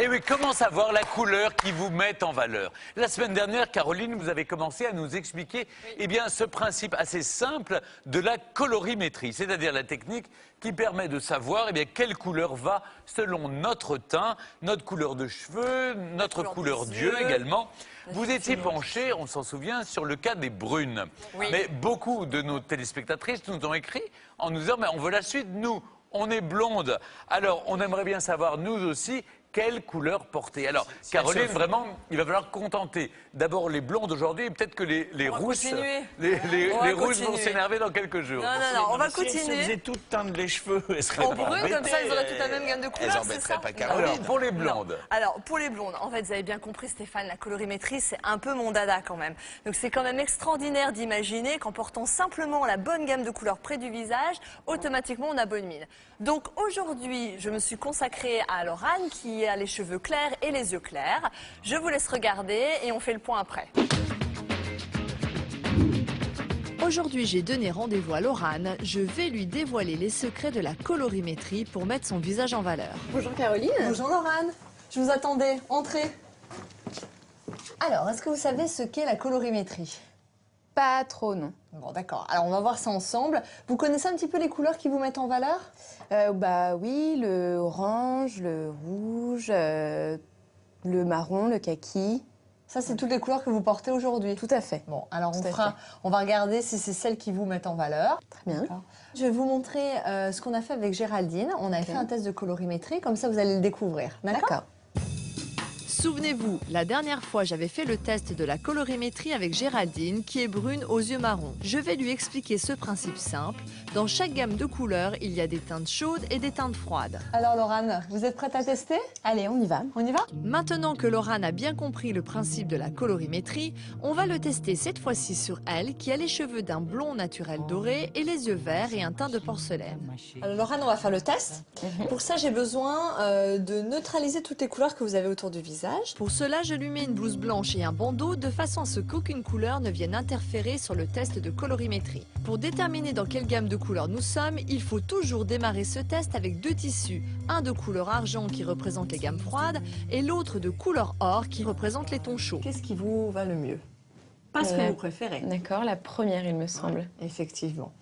Et oui, comment savoir la couleur qui vous met en valeur? La semaine dernière, Caroline, vous avez commencé à nous expliquer ce principe assez simple de la colorimétrie, c'est-à-dire la technique qui permet de savoir quelle couleur va selon notre teint, notre couleur de cheveux, notre couleur d'yeux également. Vous étiez penché, on s'en souvient, sur le cas des brunes. Oui. Mais beaucoup de nos téléspectatrices nous ont écrit en nous disant « on veut la suite, nous, on est blonde. Alors, on aimerait bien savoir, nous aussi, quelle couleur porter. » Alors, Caroline, vraiment, il va falloir contenter d'abord les blondes aujourd'hui et peut-être que les rousses, les rousses vont s'énerver dans quelques jours. Non, on va continuer. Si elles faisaient toutes teindre les cheveux, elles seraient en brune, comme ça, elles auraient toute la même gamme de couleurs, elles embêteraient pas Caroline. Alors, pour les blondes. Alors, pour les blondes, en fait, vous avez bien compris, Stéphane, la colorimétrie, c'est un peu mon dada quand même. Donc, c'est quand même extraordinaire d'imaginer qu'en portant simplement la bonne gamme de couleurs près du visage, automatiquement, on a bonne mine. Donc, aujourd'hui, je me suis consacrée à Laurane, qui a les cheveux clairs et les yeux clairs. Je vous laisse regarder et on fait le point après. Aujourd'hui, j'ai donné rendez-vous à Laurane. Je vais lui dévoiler les secrets de la colorimétrie pour mettre son visage en valeur. Bonjour Caroline. Bonjour Laurane. Je vous attendais. Entrez. Alors, est-ce que vous savez ce qu'est la colorimétrie? Pas trop, non. Bon, d'accord. Alors, on va voir ça ensemble. Vous connaissez un petit peu les couleurs qui vous mettent en valeur? Bah oui, le orange, le rouge, le marron, le kaki. Ça, c'est toutes les couleurs que vous portez aujourd'hui? Tout à fait. Bon, alors on va regarder si c'est celles qui vous mettent en valeur. Très bien. Je vais vous montrer ce qu'on a fait avec Géraldine. On avait fait un test de colorimétrie, comme ça vous allez le découvrir. D'accord. Souvenez-vous, la dernière fois, j'avais fait le test de la colorimétrie avec Géraldine, qui est brune aux yeux marrons. Je vais lui expliquer ce principe simple. Dans chaque gamme de couleurs, il y a des teintes chaudes et des teintes froides. Alors Laurane, vous êtes prête à tester? Allez, on y va. On y va? Maintenant que Laurane a bien compris le principe de la colorimétrie, on va le tester cette fois-ci sur elle, qui a les cheveux d'un blond naturel doré et les yeux verts et un teint de porcelaine. Alors Laurane, on va faire le test. Pour ça, j'ai besoin de neutraliser toutes les couleurs que vous avez autour du visage. Pour cela, je lui mets une blouse blanche et un bandeau de façon à ce qu'aucune couleur ne vienne interférer sur le test de colorimétrie. Pour déterminer dans quelle gamme de couleurs nous sommes, il faut toujours démarrer ce test avec deux tissus. Un de couleur argent qui représente les gammes froides et l'autre de couleur or qui représente les tons chauds. Qu'est-ce qui vous va le mieux? Pas ce que vous préférez. D'accord, la première, il me semble. Ouais, effectivement.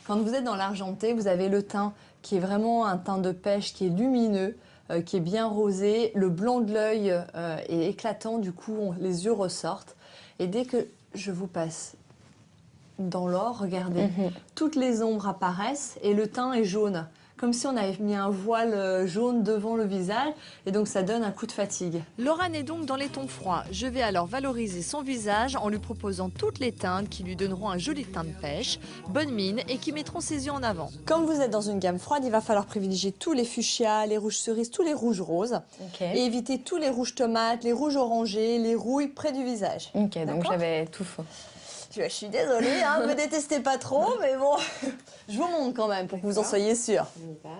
Quand vous êtes dans l'argenté, vous avez le teint qui est vraiment un teint de pêche, qui est lumineux, qui est bien rosé. Le blanc de l'œil est éclatant, du coup, les yeux ressortent. Et dès que je vous passe dans l'or, regardez, toutes les ombres apparaissent et le teint est jaune. Comme si on avait mis un voile jaune devant le visage, et donc ça donne un coup de fatigue. Laurane est donc dans les tons froids. Je vais alors valoriser son visage en lui proposant toutes les teintes qui lui donneront un joli teint de pêche, bonne mine et qui mettront ses yeux en avant. Comme vous êtes dans une gamme froide, il va falloir privilégier tous les fuchsias, les rouges cerises, tous les rouges roses, et éviter tous les rouges tomates, les rouges orangés, les rouilles près du visage. Ok, donc j'avais tout faux. Je suis désolée, hein, me détestez pas trop, mais bon, je vous montre quand même pour que vous en soyez sûrs. On y va.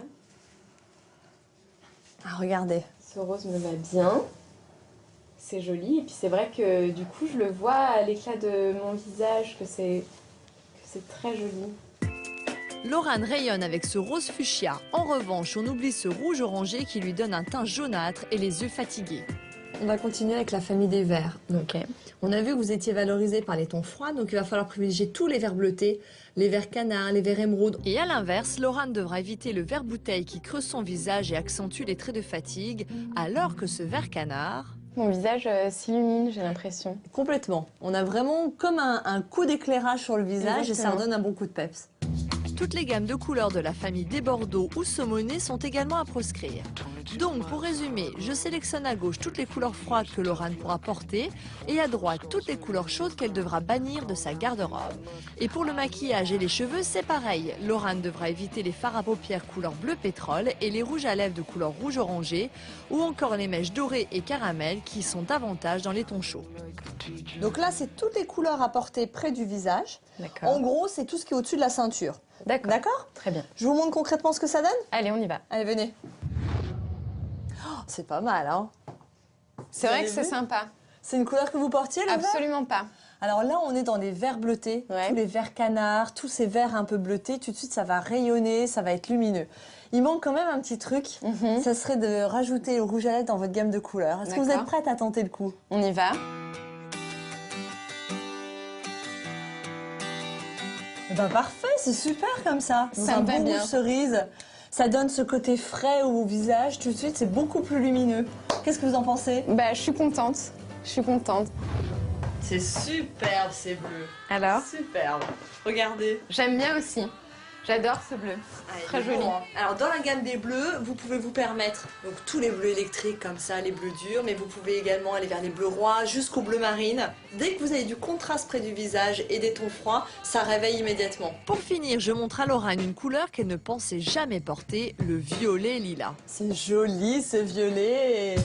Ah, regardez. Ce rose me va bien. C'est joli. Et puis c'est vrai que du coup, je le vois à l'éclat de mon visage que c'est très joli. Laurane rayonne avec ce rose fuchsia. En revanche, on oublie ce rouge orangé qui lui donne un teint jaunâtre et les yeux fatigués. On va continuer avec la famille des verts. Ok. On a vu que vous étiez valorisé par les tons froids, donc il va falloir privilégier tous les verts bleutés, les verts canards, les verts émeraudes. Et à l'inverse, Laurane devra éviter le vert bouteille qui creuse son visage et accentue les traits de fatigue, alors que ce vert canard... Mon visage s'illumine, j'ai l'impression. Complètement. On a vraiment comme un coup d'éclairage sur le visage. Exactement. Et ça redonne un bon coup de peps. Toutes les gammes de couleurs de la famille des Bordeaux ou saumonés sont également à proscrire. Donc, pour résumer, je sélectionne à gauche toutes les couleurs froides que Laurane pourra porter et à droite toutes les couleurs chaudes qu'elle devra bannir de sa garde-robe. Et pour le maquillage et les cheveux, c'est pareil. Laurane devra éviter les fards à paupières couleur bleu pétrole et les rouges à lèvres de couleur rouge orangé ou encore les mèches dorées et caramel qui sont davantage dans les tons chauds. Donc là, c'est toutes les couleurs à porter près du visage. D'accord. En gros, c'est tout ce qui est au-dessus de la ceinture. D'accord. D'accord ? Très bien. Je vous montre concrètement ce que ça donne ? Allez, on y va. Allez, venez. Oh, c'est pas mal, hein ? C'est vrai que c'est sympa. C'est une couleur que vous portiez, le vert ? Absolument pas. Alors là, on est dans les verts bleutés, Ouais. tous les verts canards, tous ces verts un peu bleutés. Tout de suite, ça va rayonner, ça va être lumineux. Il manque quand même un petit truc, ça serait de rajouter le rouge à lèvres dans votre gamme de couleurs. Est-ce que vous êtes D'accord. prête à tenter le coup? On y va. Eh ben parfait, c'est super comme ça. Dans Ça un me va bon bien. rouge cerise, ça donne ce côté frais au visage. Tout de suite, c'est beaucoup plus lumineux. Qu'est-ce que vous en pensez? Bah, je suis contente. Je suis contente. C'est superbe ces bleus. Alors, Superbe. Regardez. j'aime bien aussi. J'adore ce bleu. Très joli. Alors dans la gamme des bleus, vous pouvez vous permettre donc tous les bleus électriques comme ça, les bleus durs, mais vous pouvez également aller vers les bleus rois jusqu'au bleu marine. Dès que vous avez du contraste près du visage et des tons froids, ça réveille immédiatement. Pour finir, je montre à Laurane une couleur qu'elle ne pensait jamais porter, le violet lilas. C'est joli ce violet.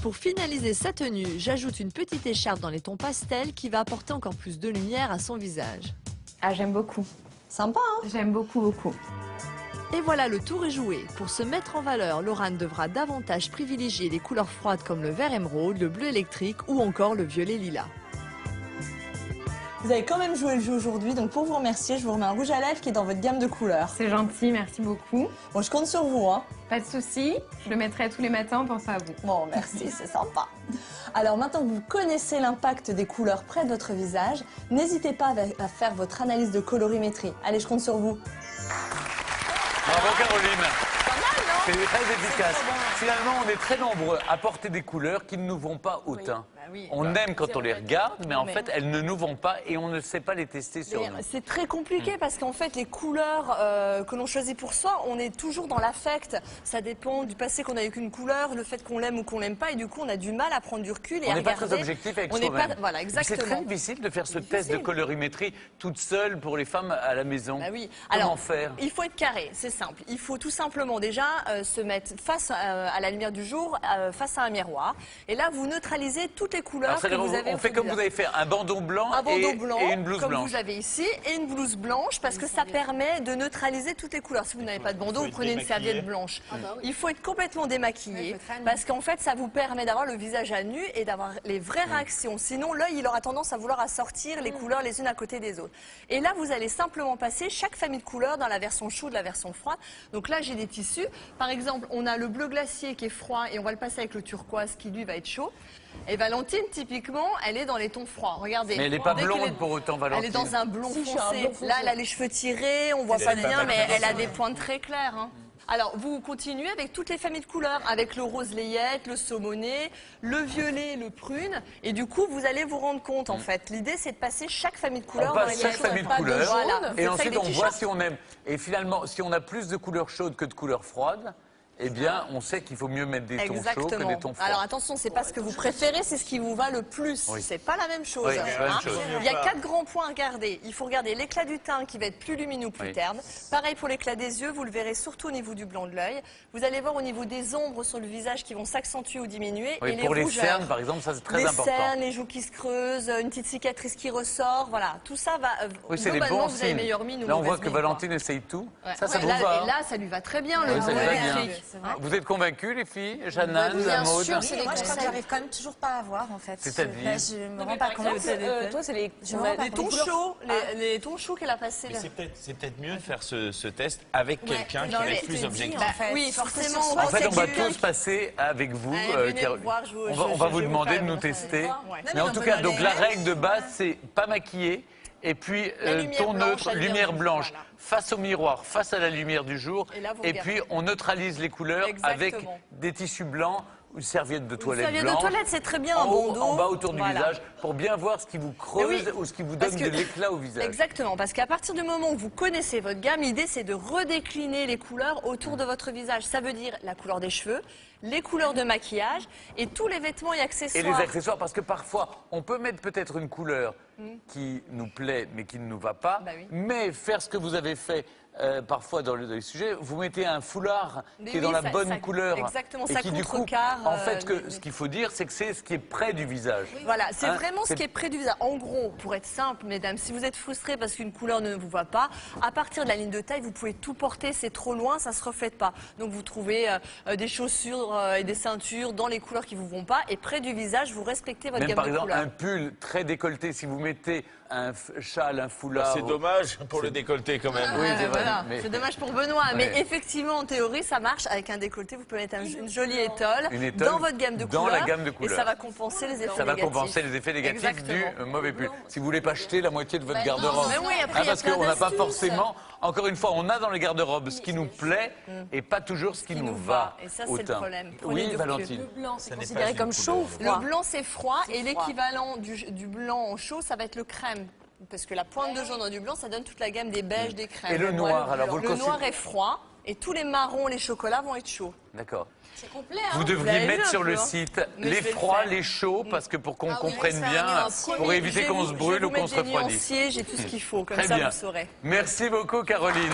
Pour finaliser sa tenue, j'ajoute une petite écharpe dans les tons pastels qui va apporter encore plus de lumière à son visage. Ah, j'aime beaucoup. Sympa hein? J'aime beaucoup, beaucoup. Et voilà, le tour est joué. Pour se mettre en valeur, Laurane devra davantage privilégier les couleurs froides comme le vert émeraude, le bleu électrique ou encore le violet lilas. Vous avez quand même joué le jeu aujourd'hui, donc pour vous remercier, je vous remets un rouge à lèvres qui est dans votre gamme de couleurs. C'est gentil, merci beaucoup. Bon, je compte sur vous hein. Pas de souci, je le mettrai tous les matins en pensant à vous. Bon, merci, c'est sympa. Alors maintenant que vous connaissez l'impact des couleurs près de votre visage, n'hésitez pas à faire votre analyse de colorimétrie. Allez, je compte sur vous. Bravo Caroline. C'est très efficace. Finalement, on est très nombreux à porter des couleurs qui ne nous vont pas au teint. On aime quand on les regarde, mais en fait, elles ne nous vont pas et on ne sait pas les tester sur nous. C'est très compliqué parce qu'en fait, les couleurs que l'on choisit pour soi, on est toujours dans l'affect. Ça dépend du passé qu'on a avec une couleur, le fait qu'on l'aime ou qu'on l'aime pas, et du coup, on a du mal à prendre du recul et On à n'est pas regarder. très objectif avec On n'est soi-même. pas, voilà, C'est exactement. très difficile de faire ce test de colorimétrie toute seule pour les femmes à la maison. Bah oui. Comment Alors, faire? il faut être carré, c'est simple. Il faut tout simplement déjà se mettre face à la lumière du jour, face à un miroir. Et là, vous neutralisez toutes les couleurs Alors, que vous avez. on fait comme vous avez fait, un bandeau blanc, Un bandeau blanc, et une blouse comme blanche. vous avez ici, et une blouse blanche, parce que ça permet de neutraliser toutes les couleurs. Si vous n'avez pas de bandeau, vous prenez une serviette blanche. Il faut être complètement démaquillé, parce qu'en fait, ça vous permet d'avoir le visage à nu et d'avoir les vraies réactions. Sinon, l'œil, il aura tendance à vouloir assortir les couleurs les unes à côté des autres. Et là, vous allez simplement passer chaque famille de couleurs dans la version chaude, la version froide. Donc là, j'ai des tissus. Par exemple, on a le bleu glacier qui est froid, et on va le passer avec le turquoise qui, lui, va être chaud. Et Valentine, typiquement, elle est dans les tons froids. Regardez. Mais elle n'est pas Dès qu'elle blonde est- pour autant, Valentine. Elle est dans un blond Si, je suis un foncé. blond foncé. Là, elle a les cheveux tirés, on voit pas Elle est bien, pas mais mal elle a foncée. des pointes très claires. Hein. Alors, vous continuez avec toutes les familles de couleurs, avec le rose layette, le saumoné, le violet, le prune. Et du coup, vous allez vous rendre compte, en fait. L'idée, c'est de passer chaque famille de couleurs. On dans passe les chaque versions. famille de Pas couleurs Voilà. et Vous faites ensuite des on voit t-shirts. si on aime. Et finalement, si on a plus de couleurs chaudes que de couleurs froides, eh bien, on sait qu'il faut mieux mettre des tons chauds que des tons froids. Alors attention, c'est pas ce que vous préférez, c'est ce qui vous va le plus. Oui. C'est pas la même chose. Oui, c'est la même chose. Il y a 4 grands points à regarder. Il faut regarder l'éclat du teint qui va être plus lumineux, plus Oui. terne. Pareil pour l'éclat des yeux, vous le verrez surtout au niveau du blanc de l'œil. Vous allez voir au niveau des ombres sur le visage qui vont s'accentuer ou diminuer. Oui, et pour les rougeurs. cernes, par exemple, ça c'est très les important. cernes, les joues qui se creusent, une petite cicatrice qui ressort, voilà. Tout ça va. Oui, c'est les globalement, bons vous avez signes. meilleure mine ou Là, on voit mauvaise que mine, quoi. Valentine essaye tout. Ouais. Ça Ouais, vous là, va. et là, ça lui va très bien, le Oui, ça lui bleu va bien. électrique. Vous êtes convaincus, les filles? Jeannane, Bien Maud? sûr, c'est les Moi, je crois que conseils. j'arrive quand même toujours pas à voir, en fait. C'est-à-dire Là, je me rends pas compte. Toi, c'est les. Je me rends pas Les compte. tons chauds, les tons chauds qu'elle a passés. Mais là. c'est peut-être mieux de faire ce test avec quelqu'un qui non, va mais être plus tu te objectif. dis, en fait. Oui, Surtout forcément. sur on En fait, on va sait que- tous passer avec vous. Allez, venez Caroline. me voir, je vous- on je- va je vous vais demander de faire nous une tester. Ouais. Mais en tout cas, donc la règle de base, c'est pas maquiller. Et puis, La lumière ton blanche, neutre, la lumière lumière du jour, blanche, voilà. face au miroir, face à la lumière du jour. Et là, vous Et regardez. puis, on neutralise les couleurs avec Exactement. des tissus blancs, une serviette de toilette serviette de blanche. toilette, c'est très bien, En un haut, bandeau. en bas, autour du Voilà. visage, pour bien voir ce qui vous creuse Oui, ou ce qui vous parce donne que- de l'éclat au visage. Exactement, parce qu'à partir du moment où vous connaissez votre gamme, l'idée c'est de redécliner les couleurs autour de votre visage. Ça veut dire la couleur des cheveux, les couleurs de maquillage et tous les vêtements et Et accessoires. les accessoires, parce que parfois, on peut mettre peut-être une couleur qui nous plaît mais qui ne nous va pas, Bah oui. mais faire ce que vous avez fait parfois dans les sujets, vous mettez un foulard Mais qui est oui, dans la ça- bonne ça- couleur. exactement, et ça qui du coup, contrecarre, en fait, les- ce qu'il faut dire, c'est que c'est ce qui est près du visage. Voilà, c'est Hein, vraiment ce c'est- qui est près du visage. En gros, pour être simple, mesdames, si vous êtes frustré parce qu'une couleur ne vous va pas, à partir de la ligne de taille, vous pouvez tout porter. C'est trop loin, ça se reflète pas. Donc vous trouvez des chaussures et des ceintures dans les couleurs qui vous vont pas. Et près du visage, vous respectez votre Même gamme par de exemple, couleurs. un pull très décolleté, si vous mettez un châle, un foulard. C'est dommage pour le décolleté quand même. Oui, c'est vrai, Voilà. mais- C'est dommage pour Benoît, Ouais. mais effectivement, en théorie, ça marche. Avec un décolleté, vous pouvez mettre une jolie étole, Une étole dans votre gamme de dans couleurs. la gamme de Et couleurs. ça va compenser les effets Ça va négatifs. compenser les effets négatifs Exactement. du mauvais pull. Si vous voulez pas jeter la moitié de votre garde-robe. mais oui, après, il y a Parce plein qu'on n'a pas d'astuces. forcément, encore une fois, on a dans les garde-robes ce qui nous plaît et pas toujours ce qui nous va. Et ça, au c'est le teint. problème. Prenez Oui, du recul. Valentine. Blanc, c'est Ça n'est considéré pas comme une chaud ou couleur. froid. Le blanc, c'est froid et froid. l'équivalent du blanc en chaud, ça va être le crème. Parce que la pointe de jaune dans du blanc, ça donne toute la gamme des beiges, des crèmes. Et le noir, alors vous le Le noir considérez- est froid et tous les marrons, les chocolats vont être chauds. D'accord. C'est complet, hein. Vous devriez l'avez mettre vu un sur peu, le hein. site Mais les je vais le froids, faire. les chauds, parce que pour qu'on Ah oui, comprenne ça, bien, un pour éviter Je vais qu'on vous- se je vais brûle vous ou qu'on mettre se des refroidisse. nuanciers, j'ai tout ce qu'il faut, comme Très ça bien. vous saurez. Merci beaucoup, Caroline.